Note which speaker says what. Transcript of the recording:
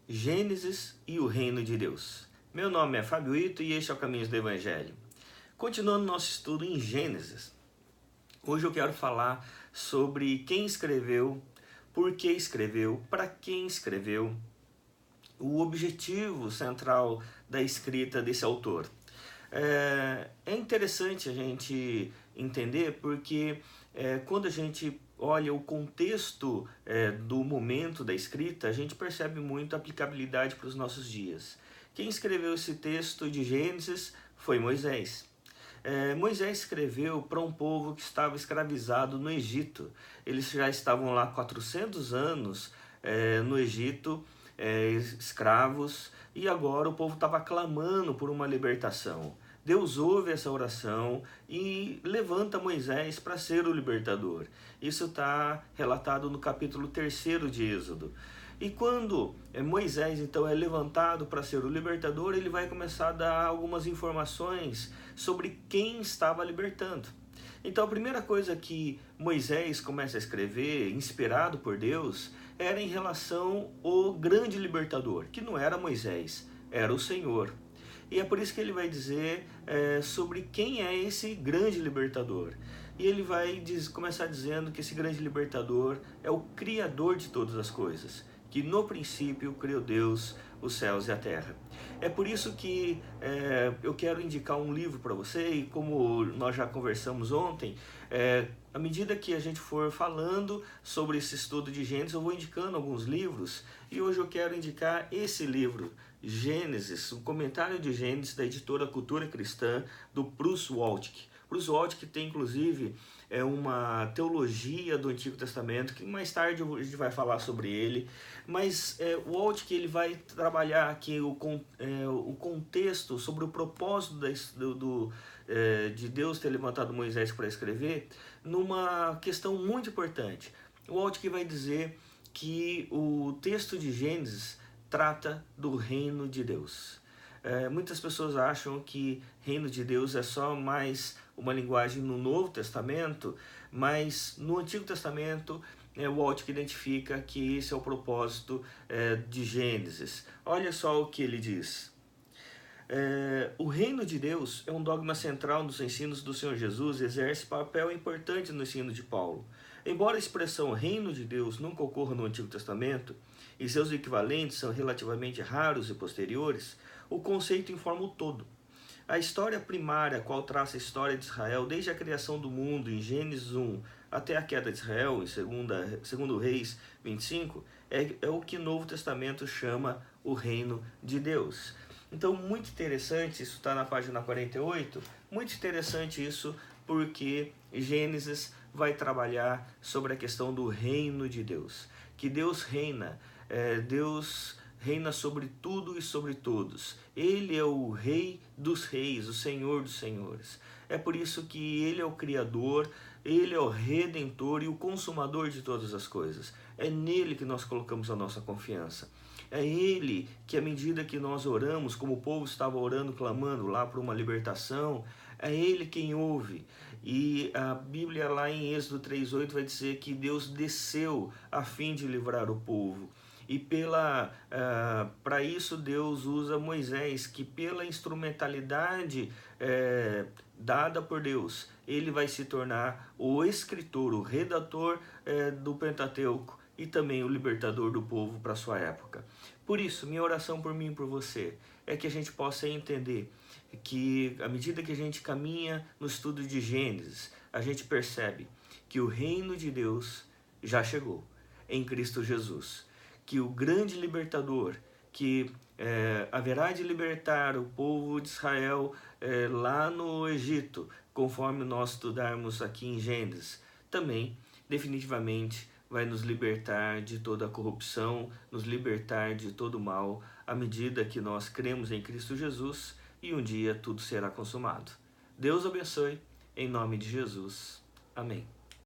Speaker 1: Gênesis e o Reino de Deus. Meu nome é Fábio Ito e este é o Caminhos do Evangelho. Continuando nosso estudo em Gênesis, hoje eu quero falar sobre quem escreveu, por que escreveu, para quem escreveu, o objetivo central da escrita desse autor. É interessante a gente entender porque quando a gente olha o contexto do momento da escrita, a gente percebe muito a aplicabilidade para os nossos dias. Quem escreveu esse texto de Gênesis foi Moisés. Moisés escreveu para um povo que estava escravizado no Egito. Eles já estavam lá 400 anos no Egito, escravos, e agora o povo estava clamando por uma libertação. Deus ouve essa oração e levanta Moisés para ser o libertador. Isso está relatado no capítulo 3 de Êxodo. E quando Moisés então é levantado para ser o libertador, ele vai começar a dar algumas informações sobre quem estava libertando. Então a primeira coisa que Moisés começa a escrever, inspirado por Deus, era em relação ao grande libertador, que não era Moisés, era o Senhor. E é por isso que ele vai dizer sobre quem é esse grande libertador. E ele vai começar dizendo que esse grande libertador é o Criador de todas as coisas, que no princípio criou Deus os céus e a terra. É por isso que eu quero indicar um livro para você, e como nós já conversamos ontem, à medida que a gente for falando sobre esse estudo de Gênesis, eu vou indicando alguns livros, e hoje eu quero indicar esse livro, Gênesis, um comentário de Gênesis da editora Cultura Cristã, do Bruce Waltke. Bruce Waltke tem inclusive uma teologia do Antigo Testamento, que mais tarde a gente vai falar sobre ele, mas o Waltke ele vai trabalhar aqui o contexto sobre o propósito de Deus ter levantado Moisés para escrever, numa questão muito importante. O Waltke vai dizer que o texto de Gênesis trata do reino de Deus. Muitas pessoas acham que reino de Deus é só mais uma linguagem no Novo Testamento, mas no Antigo Testamento o Waltke identifica que esse é o propósito de Gênesis. Olha só o que ele diz. O reino de Deus é um dogma central nos ensinos do Senhor Jesus e exerce papel importante no ensino de Paulo. Embora a expressão reino de Deus nunca ocorra no Antigo Testamento, e seus equivalentes são relativamente raros e posteriores, o conceito informa o todo. A história primária, qual traça a história de Israel desde a criação do mundo em Gênesis 1 até a queda de Israel em 2 Reis 25, é o que o Novo Testamento chama o reino de Deus. Então, muito interessante, isso está na página 48, muito interessante isso, porque Gênesis vai trabalhar sobre a questão do reino de Deus, que Deus reina, Deus reina sobre tudo e sobre todos. Ele é o Rei dos Reis, o Senhor dos Senhores. É por isso que Ele é o Criador, Ele é o Redentor e o Consumador de todas as coisas. É nele que nós colocamos a nossa confiança. É Ele que, à medida que nós oramos, como o povo estava orando, clamando lá por uma libertação, é Ele quem ouve. E a Bíblia lá em Êxodo 3:8 vai dizer que Deus desceu a fim de livrar o povo. E para isso Deus usa Moisés, que pela instrumentalidade dada por Deus, ele vai se tornar o escritor, o redator do Pentateuco e também o libertador do povo para sua época. Por isso, minha oração por mim e por você é que a gente possa entender que, à medida que a gente caminha no estudo de Gênesis, a gente percebe que o reino de Deus já chegou em Cristo Jesus. Que o grande libertador, que haverá de libertar o povo de Israel lá no Egito, conforme nós estudarmos aqui em Gênesis, também definitivamente vai nos libertar de toda a corrupção, nos libertar de todo o mal, à medida que nós cremos em Cristo Jesus e um dia tudo será consumado. Deus abençoe, em nome de Jesus. Amém.